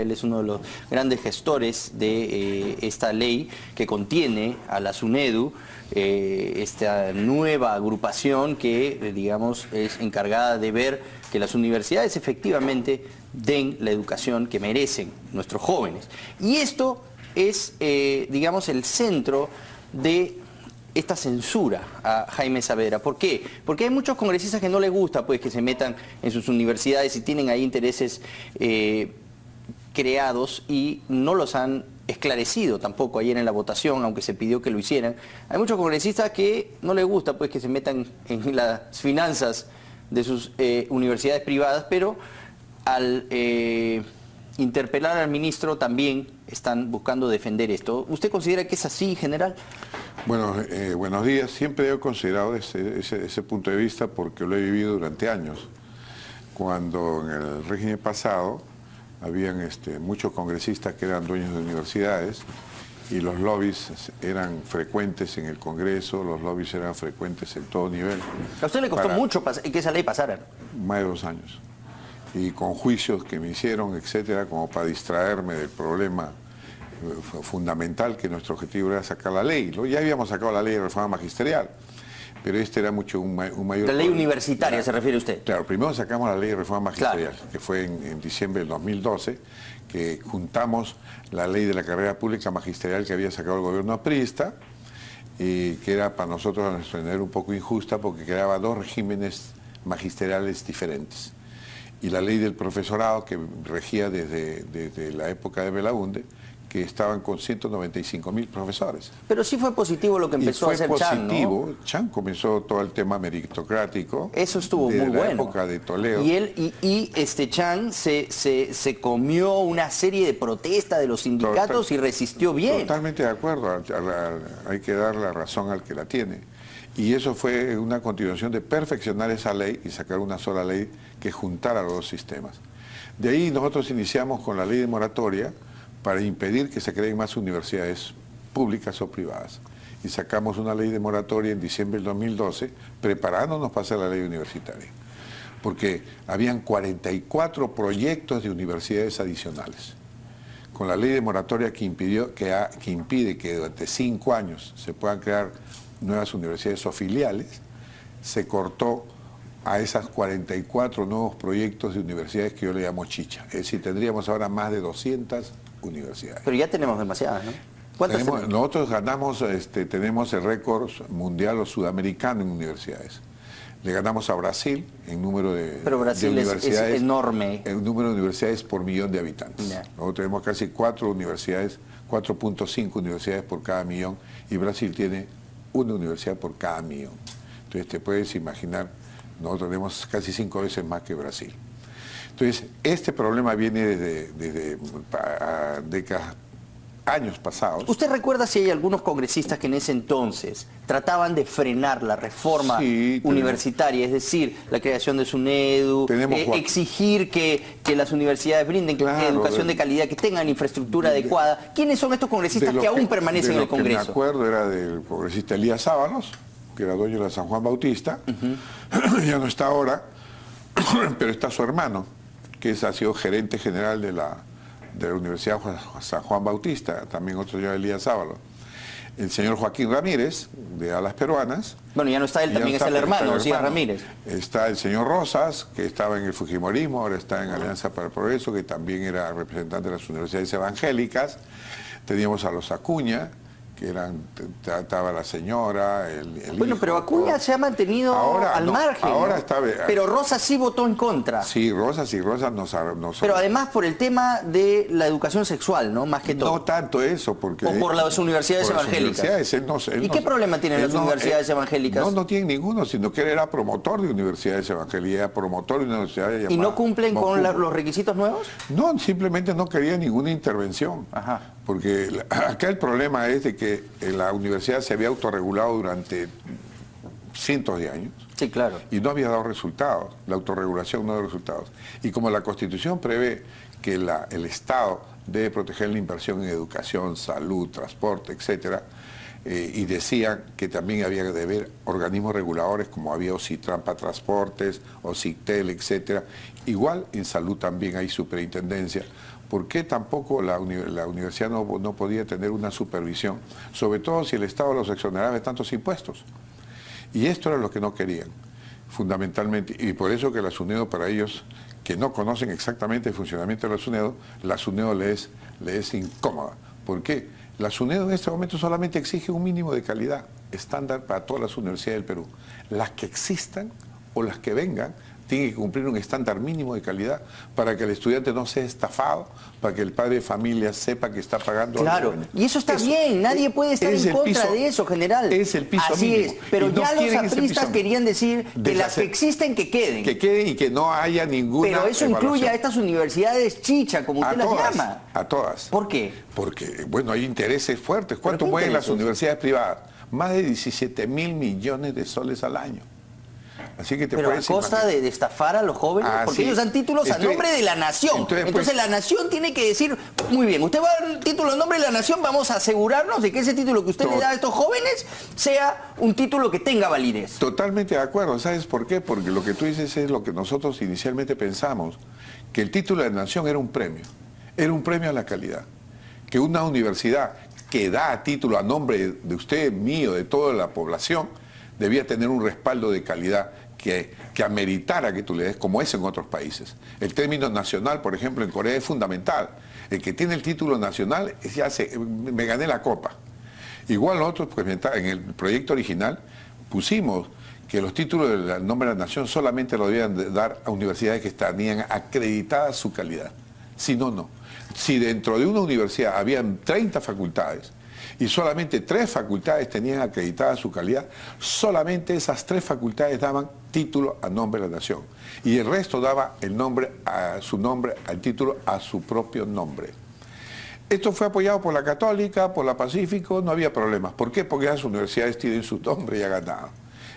él es uno de los grandes gestores de esta ley que contiene a la SUNEDU, esta nueva agrupación que, digamos, es encargada de ver que las universidades efectivamente den la educación que merecen nuestros jóvenes. Y esto es, digamos, el centro de esta censura a Jaime Saavedra. ¿Por qué? Porque hay muchos congresistas que no les gusta pues, que se metan en sus universidades y tienen ahí intereses creados y no los han esclarecido tampoco ayer en la votación, aunque se pidió que lo hicieran. Hay muchos congresistas que no les gusta pues, que se metan en las finanzas de sus universidades privadas, pero al interpelar al ministro también están buscando defender esto. ¿Usted considera que es así, general? Bueno, buenos días. Siempre he considerado ese punto de vista porque lo he vivido durante años. Cuando en el régimen pasado habían muchos congresistas que eran dueños de universidades y los lobbies eran frecuentes en el Congreso, los lobbies eran frecuentes en todo nivel. ¿A usted le costó mucho que esa ley pasara? Más de 2 años. Y con juicios que me hicieron, etcétera, como para distraerme del problema fundamental, que nuestro objetivo era sacar la ley. Ya habíamos sacado la ley de reforma magisterial, pero este era mucho un mayor... La ley universitaria, ¿se refiere usted? Claro, primero sacamos la ley de reforma magisterial, claro, que fue en diciembre del 2012, que juntamos la ley de la carrera pública magisterial que había sacado el gobierno aprista, y que era para nosotros, a nuestro entender, un poco injusta porque creaba 2 regímenes magisteriales diferentes. Y la ley del profesorado, que regía desde la época de Belaúnde, que estaban con 195.000 profesores. Pero sí fue positivo lo que empezó a hacer Chang, ¿no? Fue positivo. Chang comenzó todo el tema meritocrático. Eso estuvo muy bueno. De la época de Toledo. Y Chang se comió una serie de protestas de los sindicatos y resistió bien. Totalmente de acuerdo. Hay que dar la razón al que la tiene. Y eso fue una continuación de perfeccionar esa ley y sacar una sola ley que juntara los 2 sistemas. De ahí nosotros iniciamos con la ley de moratoria para impedir que se creen más universidades públicas o privadas. Y sacamos una ley de moratoria en diciembre del 2012, preparándonos para hacer la ley universitaria. Porque habían 44 proyectos de universidades adicionales. Con la ley de moratoria que impide que durante 5 años se puedan crear nuevas universidades o filiales, se cortó a esas 44 nuevos proyectos de universidades que yo le llamo chicha. Es decir, tendríamos ahora más de 200 universidades. Pero ya tenemos demasiadas, ¿no? ¿Cuántas tenemos? Nosotros ganamos, tenemos el récord mundial o sudamericano en universidades. Le ganamos a Brasil en número de, pero Brasil de universidades. Es enorme. En número de universidades por millón de habitantes. Yeah. Nosotros tenemos casi 4 universidades, 4.5 universidades por cada millón, y Brasil tiene 1 universidad por cada millón. Entonces te puedes imaginar, nosotros tenemos casi 5 veces más que Brasil. Entonces, este problema viene desde décadas, años pasados. ¿Usted recuerda si hay algunos congresistas que en ese entonces trataban de frenar la reforma universitaria, es decir, la creación de SUNEDU, exigir que las universidades brinden educación de calidad, que tengan infraestructura adecuada? ¿Quiénes son estos congresistas que aún permanecen en el Congreso? Me acuerdo era del congresista Elías Ábalos, que era dueño de la San Juan Bautista, ya no está ahora, pero está su hermano, que ha sido gerente general de la Universidad San Juan Bautista, también otro señor Elías Ábalos. El señor Joaquín Ramírez, de Alas Peruanas. Bueno, ya no está él, también es el hermano, sí, Ramírez. Está el señor Rosas, que estaba en el Fujimorismo, ahora está en Alianza para el Progreso, que también era representante de las universidades evangélicas. Teníamos a los Acuña, que trataba la señora, bueno, hijo, pero Acuña se ha mantenido al margen. Ahora ¿no? está... Pero Rosas sí votó en contra. Sí, Rosas nos... Pero además por el tema de la educación sexual, ¿no? Más que todo. No tanto eso, porque... O por las universidades evangélicas. ¿Y qué problema tienen las universidades evangélicas? No tienen ninguno, sino que él era promotor de universidades evangélicas, era promotor de universidades llamadas... ¿Y no cumplen con los requisitos nuevos? No, simplemente no quería ninguna intervención. Ajá. Porque acá el problema es de que la universidad se había autorregulado durante cientos de años. Sí, claro. Y no había dado resultados, la autorregulación no ha dado resultados. Y como la Constitución prevé que el Estado debe proteger la inversión en educación, salud, transporte, etcétera, y decían que también había de haber organismos reguladores como había OCITRAN para transportes, OCITEL, etcétera. Igual en salud también hay superintendencia, ¿por qué tampoco la universidad no podía tener una supervisión? Sobre todo si el Estado los exoneraba de tantos impuestos. Y esto era lo que no querían, fundamentalmente. Y por eso que la SUNEDO, para ellos, que no conocen exactamente el funcionamiento de la SUNEDO les es incómoda. ¿Por qué? La SUNEDO en este momento solamente exige un mínimo de calidad estándar para todas las universidades del Perú. Las que existan o las que vengan tienen que cumplir un estándar mínimo de calidad para que el estudiante no sea estafado, para que el padre de familia sepa que está pagando Claro, algo. y eso está bien, nadie puede estar en contra de eso, general. Es el piso Así mínimo. es, pero ya los apristas querían decir que las que existen que queden. Que queden y que no haya ninguna Pero eso evaluación. incluye a estas universidades chicha, como usted las llama. A todas. ¿Por qué? Porque, bueno, hay intereses fuertes. ¿Cuánto mueven las universidades privadas? Más de 17.000 millones de soles al año. Así que pero a costa de estafar a los jóvenes, porque ellos dan títulos a nombre de la nación. Entonces la nación tiene que decir, muy bien, usted va a dar título a nombre de la nación, vamos a asegurarnos de que ese título que usted le da a estos jóvenes sea un título que tenga validez. Totalmente de acuerdo. ¿Sabes por qué? Porque lo que tú dices es lo que nosotros inicialmente pensamos, que el título de la nación era un premio a la calidad. Que una universidad que da título a nombre de usted, mío, de toda la población, debía tener un respaldo de calidad que ameritara que tú le des, como es en otros países. El término nacional, por ejemplo, en Corea es fundamental. El que tiene el título nacional, me gané la copa. Igual nosotros, pues, en el proyecto original, pusimos que los títulos del nombre de la nación solamente lo debían dar a universidades que tenían acreditada su calidad. Si no, no. Si dentro de una universidad habían 30 facultades, y solamente 3 facultades tenían acreditada su calidad, solamente esas 3 facultades daban título a nombre de la nación. Y el resto daba su nombre al título a su propio nombre. Esto fue apoyado por la Católica, por la Pacífico, no había problemas. ¿Por qué? Porque las universidades tienen su nombre ya ganado.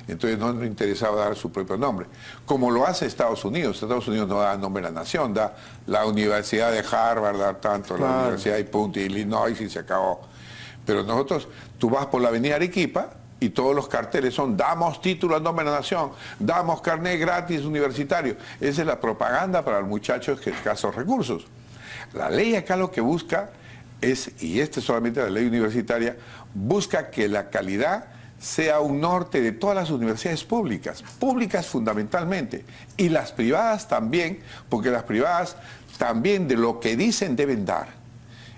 Entonces no nos interesaba dar su propio nombre. Como lo hace Estados Unidos. Estados Unidos no da nombre a la nación, da la Universidad de Harvard, da tanto, la Universidad de Punta de Illinois y se acabó. Pero nosotros, tú vas por la avenida Arequipa y todos los carteles son damos título a nombre de la nación, damos carnet gratis universitario. Esa es la propaganda para los muchachos que escasos recursos. La ley acá lo que busca es, y esta es solamente la ley universitaria, busca que la calidad sea un norte de todas las universidades públicas fundamentalmente, y las privadas también, porque las privadas también de lo que dicen deben dar.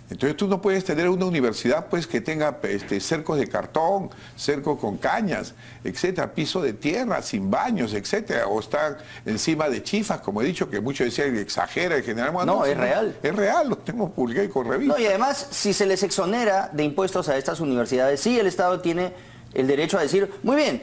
Entonces tú no puedes tener una universidad pues que tenga cercos de cartón, cercos con cañas, etcétera, piso de tierra, sin baños, etcétera, o están encima de chifas, como he dicho, que muchos decían que exagera en general. Bueno, no, es real. Es real, lo tenemos publicado y con revista. No, y además, si se les exonera de impuestos a estas universidades, sí el Estado tiene el derecho a decir, muy bien,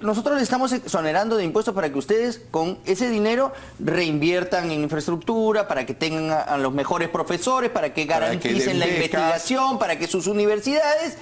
nosotros les estamos exonerando de impuestos para que ustedes con ese dinero reinviertan en infraestructura, para que tengan a los mejores profesores, para que garanticen la investigación, para que sus universidades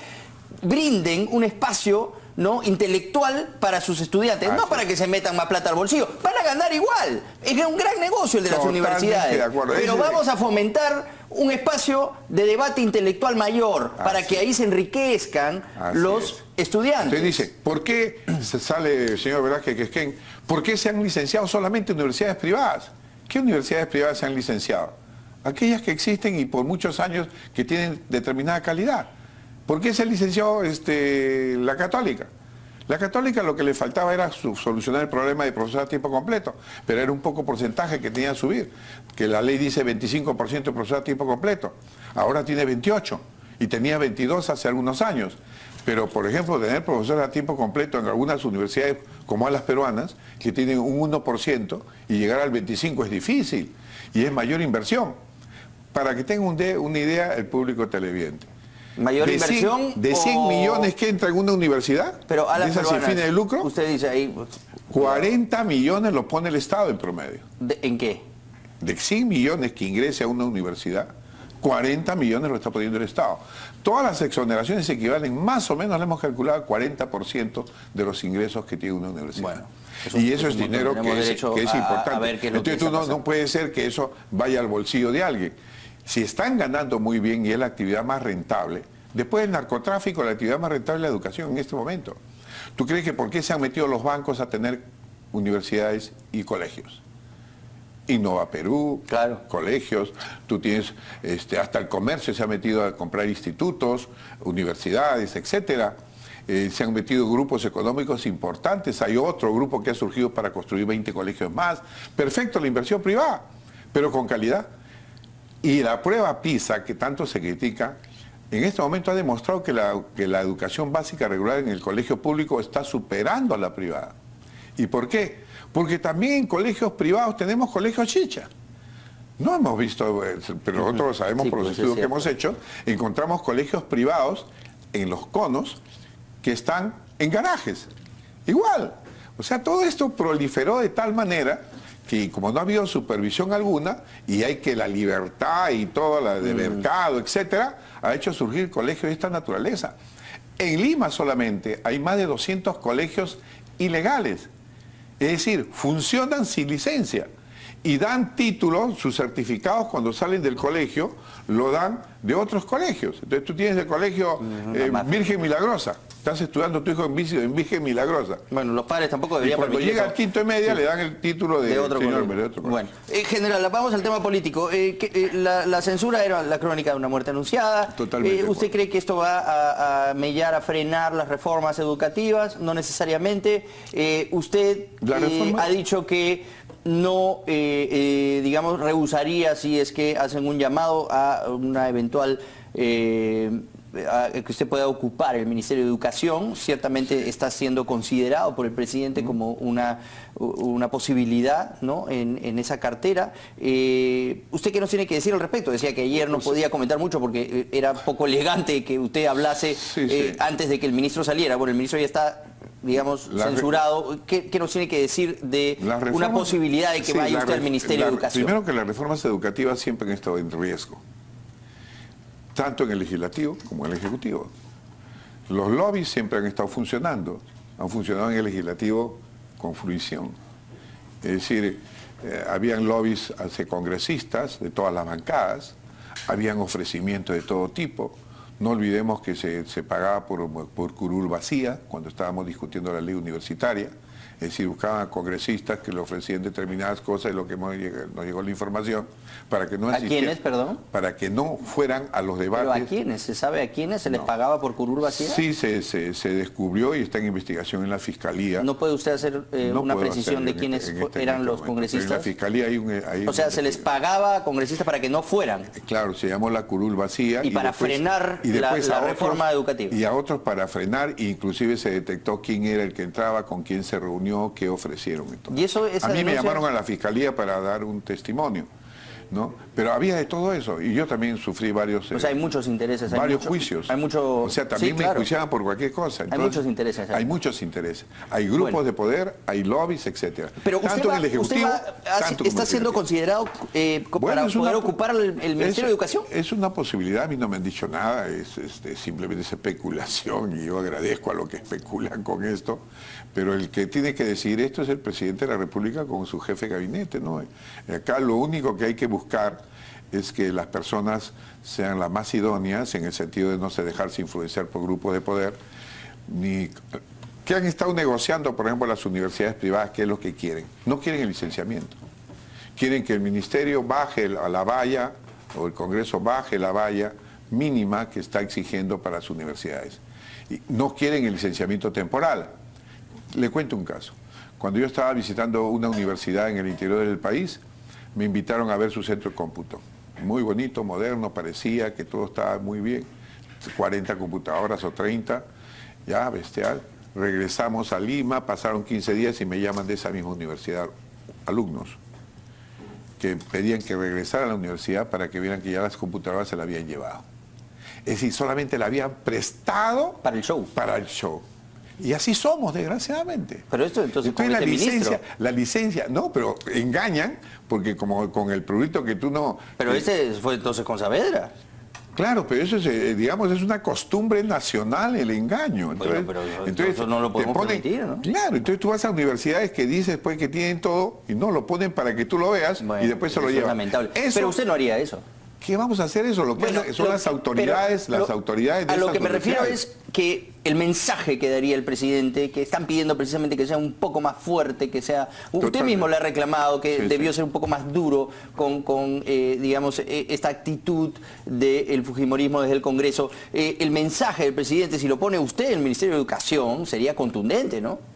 brinden un espacio, ¿no?, intelectual para sus estudiantes, no para que se metan más plata al bolsillo. Van a ganar igual. Es un gran negocio el de las universidades. Pero vamos a fomentar un espacio de debate intelectual mayor para que ahí se enriquezcan los estudiantes. Usted dice, ¿por qué se sale, señor Velázquez Quesquén, por qué se han licenciado solamente universidades privadas? ¿Qué universidades privadas se han licenciado? Aquellas que existen y por muchos años que tienen determinada calidad. ¿Por qué se licenció la Católica? La Católica lo que le faltaba era solucionar el problema de profesores a tiempo completo, pero era un poco porcentaje que tenía que subir, que la ley dice 25% de profesores a tiempo completo, ahora tiene 28 y tenía 22 hace algunos años. Pero, por ejemplo, tener profesores a tiempo completo en algunas universidades como las peruanas, que tienen un 1% y llegar al 25% es difícil y es mayor inversión. Para que tenga una idea el público televidente. ¿Mayor inversión? ¿De 100 millones que entra en una universidad? Pero a las ¿de esas sin fines de lucro? Usted dice ahí... 40 millones lo pone el Estado en promedio. ¿En qué? De 100 millones que ingrese a una universidad, 40 millones lo está poniendo el Estado. Todas las exoneraciones equivalen más o menos, le hemos calculado, al 40% de los ingresos que tiene una universidad. Bueno, y eso es dinero que es importante. Entonces tú no puede ser que eso vaya al bolsillo de alguien. Si están ganando muy bien y es la actividad más rentable, después del narcotráfico, la actividad más rentable es la educación en este momento. ¿Tú crees que por qué se han metido los bancos a tener universidades y colegios? Innova Perú, claro, colegios, tú tienes, hasta el comercio se ha metido a comprar institutos, universidades, etcétera. Se han metido grupos económicos importantes, hay otro grupo que ha surgido para construir 20 colegios más. Perfecto, la inversión privada, pero con calidad. Y la prueba PISA, que tanto se critica, en este momento ha demostrado que la educación básica regular en el colegio público está superando a la privada. ¿Y por qué? Porque también en colegios privados tenemos colegios chicha. No hemos visto, pero nosotros lo sabemos por los estudios que hemos hecho, encontramos colegios privados en los conos que están en garajes. Igual. O sea, todo esto proliferó de tal manera que como no ha habido supervisión alguna y hay que la libertad y toda la de mercado, etcétera, ha hecho surgir colegios de esta naturaleza. En Lima solamente hay más de 200 colegios ilegales. Es decir, funcionan sin licencia y dan títulos, sus certificados cuando salen del colegio, lo dan de otros colegios. Entonces tú tienes el colegio Virgen Milagrosa, estás estudiando tu hijo en Virgen Milagrosa. Bueno, los padres tampoco deberían permitir. Cuando llega al quinto y media le dan el título de otro colegio. Bueno, general, vamos al tema político. La censura era la crónica de una muerte anunciada. Totalmente. ¿Usted cree que esto va a mellar, a frenar las reformas educativas? No necesariamente. Usted ha dicho que no, digamos, rehusaría si es que hacen un llamado a una eventual que usted pueda ocupar el Ministerio de Educación. Ciertamente está siendo considerado por el presidente como una posibilidad, ¿no?, en esa cartera. ¿Usted qué nos tiene que decir al respecto? Decía que ayer no podía comentar mucho porque era poco elegante que usted hablase antes de que el ministro saliera. Bueno, el ministro ya está, digamos, censurado. ¿Qué nos tiene que decir de una posibilidad de que vaya usted al Ministerio de Educación? Primero, que las reformas educativas siempre han estado en riesgo, tanto en el legislativo como en el ejecutivo. Los lobbies siempre han estado funcionando, han funcionado en el legislativo con fruición. Es decir, habían lobbies hacia congresistas de todas las bancadas, habían ofrecimientos de todo tipo. No olvidemos que se pagaba por curul vacía cuando estábamos discutiendo la ley universitaria. Es decir, buscaban congresistas que le ofrecían determinadas cosas, y lo que nos llegó la información, para que no asistieran. ¿A quiénes, perdón? Para que no fueran a los debates. ¿Pero a quiénes? ¿Se sabe a quiénes se les pagaba por curul vacía? Sí, se descubrió y está en investigación en la Fiscalía. ¿No puede usted hacer una precisión de quiénes eran los congresistas? En la Fiscalía hay o sea, se les pagaba a congresistas para que no fueran. Claro, se llamó la curul vacía. Y para después, frenar la reforma educativa. Y a otros para frenar, inclusive se detectó quién era el que entraba, con quién se reunió, qué ofrecieron. ¿Y eso, a mí me llamaron a la Fiscalía para dar un testimonio, ¿no? Pero había de todo eso, y yo también sufrí varios... O sea, hay muchos intereses. Varios juicios. Hay mucho... O sea, también me enjuiciaban por cualquier cosa. Entonces, hay muchos intereses. Hay muchos intereses. Hay grupos de poder, hay lobbies, etcétera. Pero tanto en el Ejecutivo, ¿está siendo considerado para poder ocupar el Ministerio de Educación? Es una posibilidad, a mí no me han dicho nada, simplemente es especulación, y yo agradezco a los que especulan con esto, pero el que tiene que decidir esto es el presidente de la República con su jefe de gabinete, ¿no? Acá lo único que hay que buscar es que las personas sean las más idóneas, en el sentido de no se dejarse influenciar por grupos de poder, ni que han estado negociando, por ejemplo, las universidades privadas, qué es lo que quieren. No quieren el licenciamiento. Quieren que el ministerio baje a la valla, o el Congreso baje la valla mínima que está exigiendo para las universidades. Y no quieren el licenciamiento temporal. Le cuento un caso. Cuando yo estaba visitando una universidad en el interior del país, me invitaron a ver su centro de cómputo. Muy bonito, moderno, parecía que todo estaba muy bien. 40 computadoras o 30, ya, bestial. Regresamos a Lima, pasaron 15 días y me llaman de esa misma universidad alumnos que pedían que regresara a la universidad para que vieran que ya las computadoras se la habían llevado. Es decir, solamente la habían prestado para el show. Para el show. Y así somos, desgraciadamente. Pero esto entonces la licencia, no, pero engañan, porque como con el producto que tú no... Pero fue entonces con Saavedra. Claro, pero eso es, digamos, es una costumbre nacional, el engaño. Entonces, bueno, pero entonces no lo podemos permitir, ¿no? Claro, entonces tú vas a universidades que dicen pues que tienen todo y no lo ponen para que tú lo veas, y después se lo llevan. Es lamentable. Pero usted no haría eso. ¿Qué vamos a hacer eso? Lo que son las autoridades, las autoridades de a lo esas que me refiero universidades. es que el mensaje que daría el presidente, que están pidiendo precisamente que sea un poco más fuerte, que sea... Usted Totalmente. mismo le ha reclamado que Sí, debió sí. ser un poco más duro con digamos, esta actitud del fujimorismo desde el Congreso. El mensaje del presidente, si lo pone usted en el Ministerio de Educación, sería contundente, ¿no?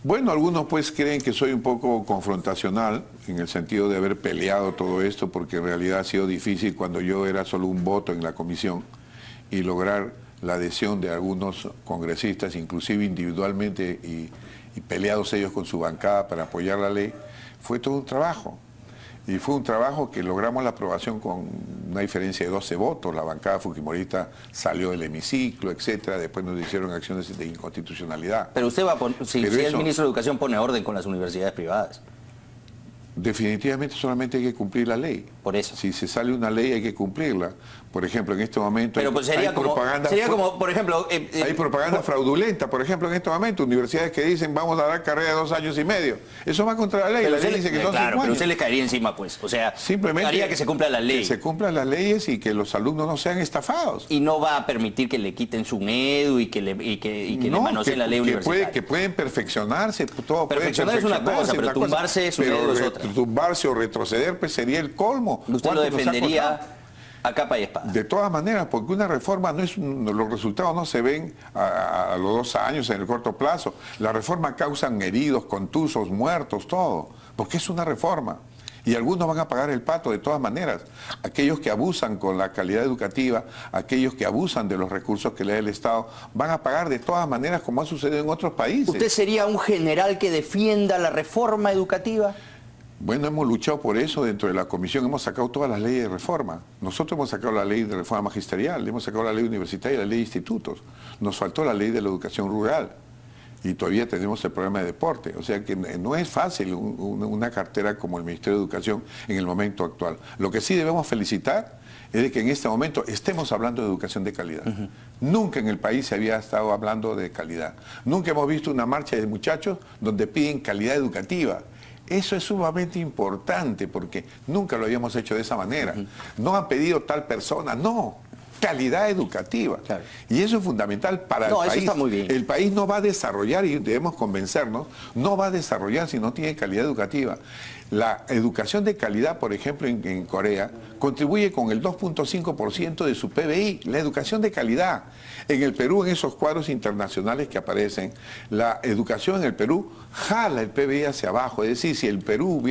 Bueno, algunos pues creen que soy un poco confrontacional en el sentido de haber peleado todo esto, porque en realidad ha sido difícil cuando yo era solo un voto en la comisión y lograr la adhesión de algunos congresistas, inclusive individualmente y peleados ellos con su bancada para apoyar la ley, fue todo un trabajo. Y fue un trabajo que logramos la aprobación con una diferencia de 12 votos. La bancada fujimorista salió del hemiciclo, etcétera. Después nos hicieron acciones de inconstitucionalidad. Pero usted va a poner, si el eso, ministro de Educación pone orden con las universidades privadas. definitivamente solamente hay que cumplir la ley. Por eso. Si se sale una ley hay que cumplirla. Por ejemplo, en este momento Pero pues sería como, por ejemplo... hay propaganda fraudulenta, por ejemplo, en este momento, universidades que dicen vamos a dar carrera de 2 años y medio. Eso va contra la ley. Pero La ley dice que son 5 claro, pero años. usted le caería encima, pues. O sea, Simplemente haría que se cumpla la ley. Que se cumplan las leyes y que los alumnos no sean estafados. Y no va a permitir que le quiten su NEDU y que le manoseen la ley universitaria. Que pueden perfeccionarse, todo puede Perfeccionar es una cosa, pero tumbarse su dedo es otra. Tumbarse o retroceder pues sería el colmo. Usted lo defendería a capa y espada. De todas maneras, porque una reforma no es los resultados no se ven a los 2 años en el corto plazo. La reforma causan heridos, contusos, muertos, todo, porque es una reforma. Y algunos van a pagar el pato de todas maneras. Aquellos que abusan con la calidad educativa, aquellos que abusan de los recursos que le da el Estado, van a pagar de todas maneras como ha sucedido en otros países. ¿Usted sería un general que defienda la reforma educativa? Bueno, hemos luchado por eso dentro de la comisión, hemos sacado todas las leyes de reforma. Nosotros hemos sacado la ley de reforma magisterial, hemos sacado la ley universitaria y la ley de institutos. Nos faltó la ley de la educación rural y todavía tenemos el programa de deporte. O sea que no es fácil una cartera como el Ministerio de Educación en el momento actual. Lo que sí debemos felicitar es de que en este momento estemos hablando de educación de calidad. Nunca en el país se había estado hablando de calidad. Nunca hemos visto una marcha de muchachos donde piden calidad educativa. Eso es sumamente importante porque nunca lo habíamos hecho de esa manera. No han pedido tal persona, no. Calidad educativa. Claro. Y eso es fundamental para el país. Eso está muy bien. El país no va a desarrollar, y debemos convencernos, no va a desarrollar si no tiene calidad educativa. La educación de calidad, por ejemplo, en Corea, contribuye con el 2.5% de su PBI, la educación de calidad. En el Perú, en esos cuadros internacionales que aparecen, la educación en el Perú jala el PBI hacia abajo. Es decir, si el Perú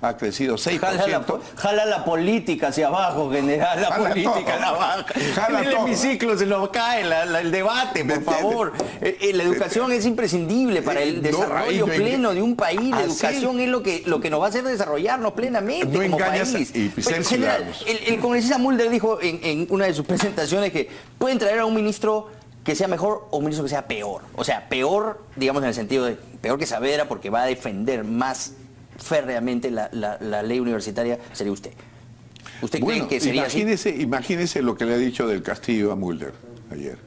ha crecido 6%... Jala la política hacia abajo, general, la política a la baja. En el hemiciclo se nos cae el debate, por favor. La educación es imprescindible para el desarrollo pleno de un país. La educación es lo que nos va a hacer desarrollarnos plenamente como país. Pero, general, el congresista Mulder dijo en una de sus presentaciones que pueden traer a un ministro que sea mejor o un ministro que sea peor. O sea, peor, digamos, en el sentido de peor que Saavedra, porque va a defender más férreamente la ley universitaria, sería usted. ¿Usted cree que sería así? Imagínese lo que le ha dicho del Castillo a Mulder ayer.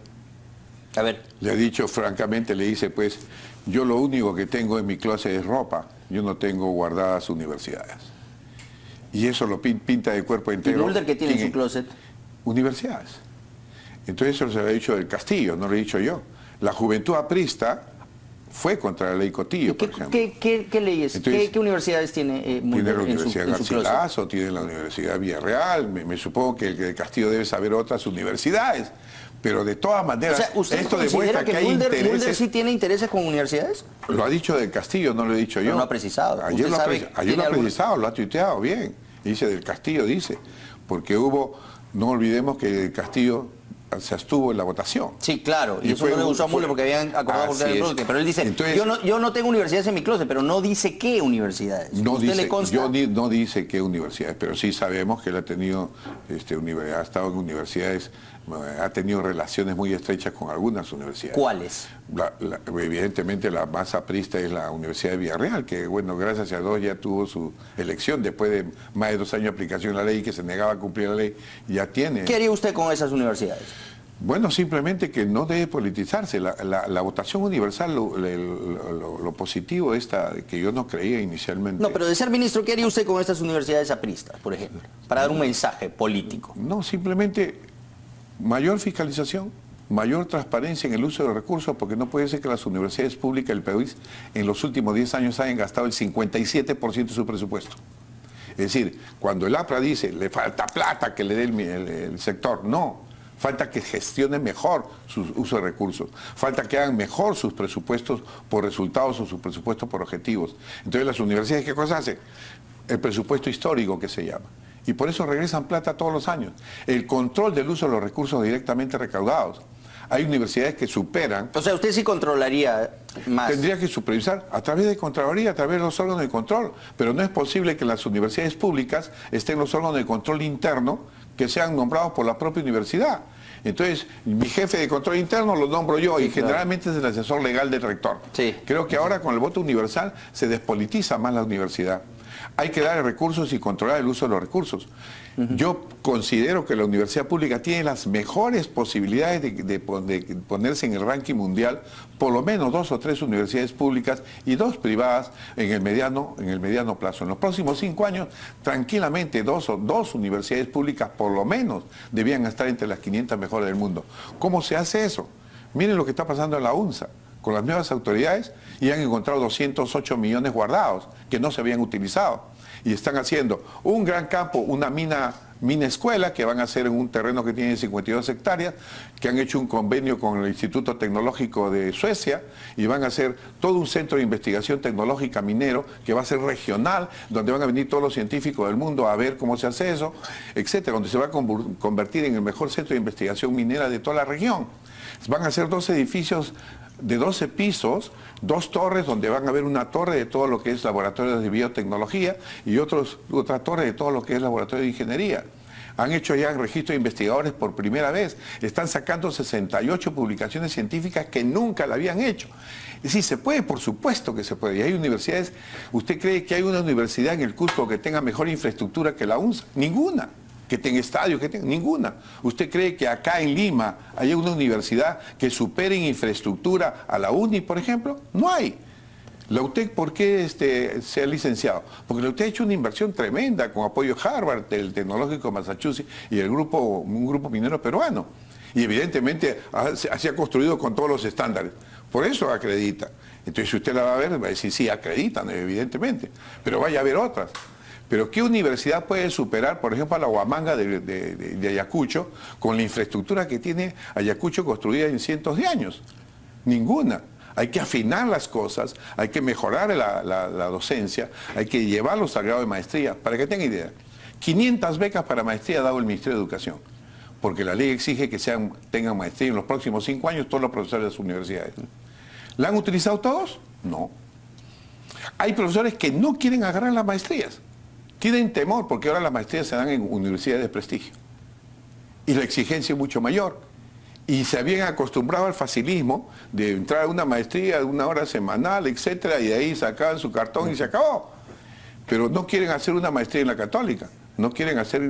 A ver. Le ha dicho francamente, le dice, pues, yo lo único que tengo en mi closet es ropa, yo no tengo guardadas universidades. Y eso lo pinta de cuerpo entero. ¿Y Mulder qué tiene en su closet? Universidades. Entonces eso se lo ha dicho del Castillo, no lo he dicho yo. La juventud aprista fue contra la ley Cotillo, por ejemplo. ¿Qué leyes? Entonces, ¿Qué universidades tiene Mulder tiene la en Universidad su closet? Garcilaso, tiene la Universidad Villarreal, me supongo que el Castillo debe saber otras universidades, pero de todas maneras, o sea, ¿usted esto considera demuestra que hay Mulder intereses. sí tiene intereses con universidades? Lo ha dicho del Castillo, no lo he dicho yo. Pero no ha precisado. Ayer lo ha precisado, lo ha tuiteado bien. Dice del Castillo, dice, porque no olvidemos que el Castillo se abstuvo en la votación. Sí, claro, y eso no le gustó a Mulder porque habían acordado por el closet. Pero él dice, entonces, yo no tengo universidades en mi closet, pero no dice qué universidades. No ¿Usted dice, le consta? no dice qué universidades, pero sí sabemos que él ha tenido, ha estado en universidades, ha tenido relaciones muy estrechas con algunas universidades. ¿Cuáles? Evidentemente la más aprista es la Universidad de Villarreal, que bueno, gracias a Dios ya tuvo su elección después de más de 2 años de aplicación de la ley, que se negaba a cumplir la ley, ya tiene. ¿Qué haría usted con esas universidades? Bueno, simplemente que no debe politizarse. La votación universal, lo positivo esta, que yo no creía inicialmente. No, pero de ser ministro, ¿qué haría usted con estas universidades apristas, por ejemplo? Para dar un mensaje político. No, simplemente mayor fiscalización, mayor transparencia en el uso de los recursos, porque no puede ser que las universidades públicas del país en los últimos 10 años hayan gastado el 57% de su presupuesto. Es decir, cuando el APRA dice, le falta plata que le dé el sector, no. Falta que gestionen mejor su uso de recursos. Falta que hagan mejor sus presupuestos por resultados o sus presupuestos por objetivos. Entonces las universidades, ¿qué cosa hacen? El presupuesto histórico, que se llama. Y por eso regresan plata todos los años. El control del uso de los recursos directamente recaudados. Hay universidades que superan. O sea, usted sí controlaría más. Tendría que supervisar a través de Contraloría, a través de los órganos de control. Pero no es posible que en las universidades públicas estén los órganos de control interno que sean nombrados por la propia universidad. Entonces, mi jefe de control interno lo nombro yo, sí, y generalmente es el asesor legal del rector. Sí. Creo que ahora con el voto universal se despolitiza más la universidad. Hay que dar recursos y controlar el uso de los recursos. Yo considero que la universidad pública tiene las mejores posibilidades de ponerse en el ranking mundial, por lo menos 2 o 3 universidades públicas y 2 privadas en el mediano plazo. En los próximos 5 años, tranquilamente 2 universidades públicas por lo menos debían estar entre las 500 mejores del mundo. ¿Cómo se hace eso? Miren lo que está pasando en la UNSA con las nuevas autoridades, y han encontrado 208 millones guardados que no se habían utilizado. Y están haciendo un gran campo, una mina escuela, que van a hacer en un terreno que tiene 52 hectáreas, que han hecho un convenio con el Instituto Tecnológico de Suecia, y van a hacer todo un centro de investigación tecnológica minero, que va a ser regional, donde van a venir todos los científicos del mundo a ver cómo se hace eso, etcétera, donde se va a convertir en el mejor centro de investigación minera de toda la región. Van a hacer 2 edificios de 12 pisos, 2 torres donde van a haber una torre de todo lo que es laboratorio de biotecnología y otra torre de todo lo que es laboratorio de ingeniería. Han hecho ya registro de investigadores por primera vez. Están sacando 68 publicaciones científicas que nunca la habían hecho. Es decir, ¿se puede? Por supuesto que se puede. Y hay universidades. ¿Usted cree que hay una universidad en el Cusco que tenga mejor infraestructura que la UNSA? Ninguna. Que tenga estadios, ninguna. ¿Usted cree que acá en Lima hay una universidad que supere en infraestructura a la UNI, por ejemplo? No hay. La UTEC, ¿por qué se ha licenciado? Porque la UTEC ha hecho una inversión tremenda con apoyo de Harvard, del Tecnológico de Massachusetts y un grupo minero peruano. Y evidentemente se ha construido con todos los estándares. Por eso acredita. Entonces, si usted la va a ver, va a decir, sí, acreditan, evidentemente. Pero vaya a haber otras. Pero ¿qué universidad puede superar, por ejemplo, a la Huamanga de Ayacucho, con la infraestructura que tiene Ayacucho construida en cientos de años? Ninguna. Hay que afinar las cosas, hay que mejorar la docencia, hay que llevarlos al grado de maestría. Para que tengan idea, 500 becas para maestría ha dado el Ministerio de Educación, porque la ley exige que tengan maestría en los próximos 5 años todos los profesores de las universidades. ¿La han utilizado todos? No. Hay profesores que no quieren agarrar las maestrías. Tienen temor porque ahora las maestrías se dan en universidades de prestigio. Y la exigencia es mucho mayor. Y se habían acostumbrado al facilismo de entrar a una maestría de 1 hora semanal, etcétera, y de ahí sacaban su cartón y se acabó. Pero no quieren hacer una maestría en la Católica, no quieren hacer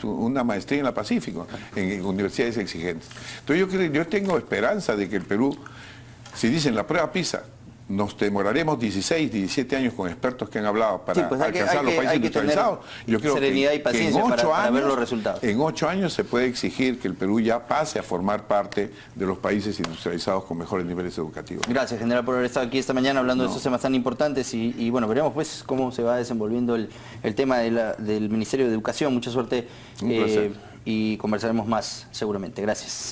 una maestría en la Pacífico, en universidades exigentes. Entonces yo tengo esperanza de que el Perú, si dicen la prueba PISA, nos demoraremos 16, 17 años con expertos que han hablado para alcanzar los países industrializados. Yo creo serenidad y paciencia para ver los resultados. En 8 años se puede exigir que el Perú ya pase a formar parte de los países industrializados con mejores niveles educativos. Gracias, general, por haber estado aquí esta mañana hablando de estos temas tan importantes y bueno, veremos pues cómo se va desenvolviendo el tema del Ministerio de Educación. Mucha suerte y conversaremos más seguramente. Gracias.